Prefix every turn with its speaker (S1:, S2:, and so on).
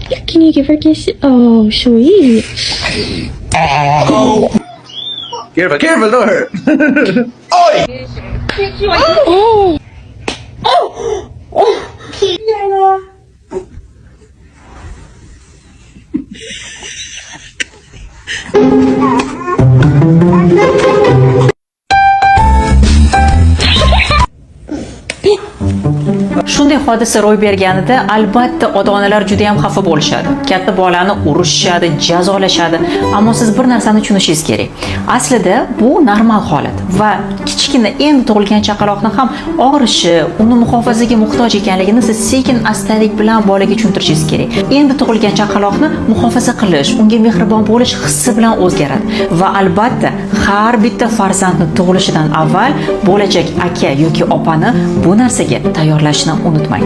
S1: Can you give her a kiss? Oh, sweet.
S2: Careful, careful, don't hurt.
S1: Oh.
S3: Shunday hodisa ro'y berganida albatta ota-onalar juda ham xafa bo'lishadi. Katta bolani urishadi, jazolashadi. Ammo siz bir narsani tushunishingiz kerak. Aslida bu normal holat va kichkina endi tug'ilgan chaqaloqni ham og'rishi, uni muhofazaga muhtoj ekanligini siz sekin-astalik bilan bolaga tushuntirishingiz kerak. Endi tug'ilgan chaqaloqni muhofaza qilish, unga mehribon bo'lish hissi bilan o'zgaradi va albatta har bitta farzandni tug'ilishidan avval bo'lajak aka yoki opani bu narsaga tayyorlashni unutmang.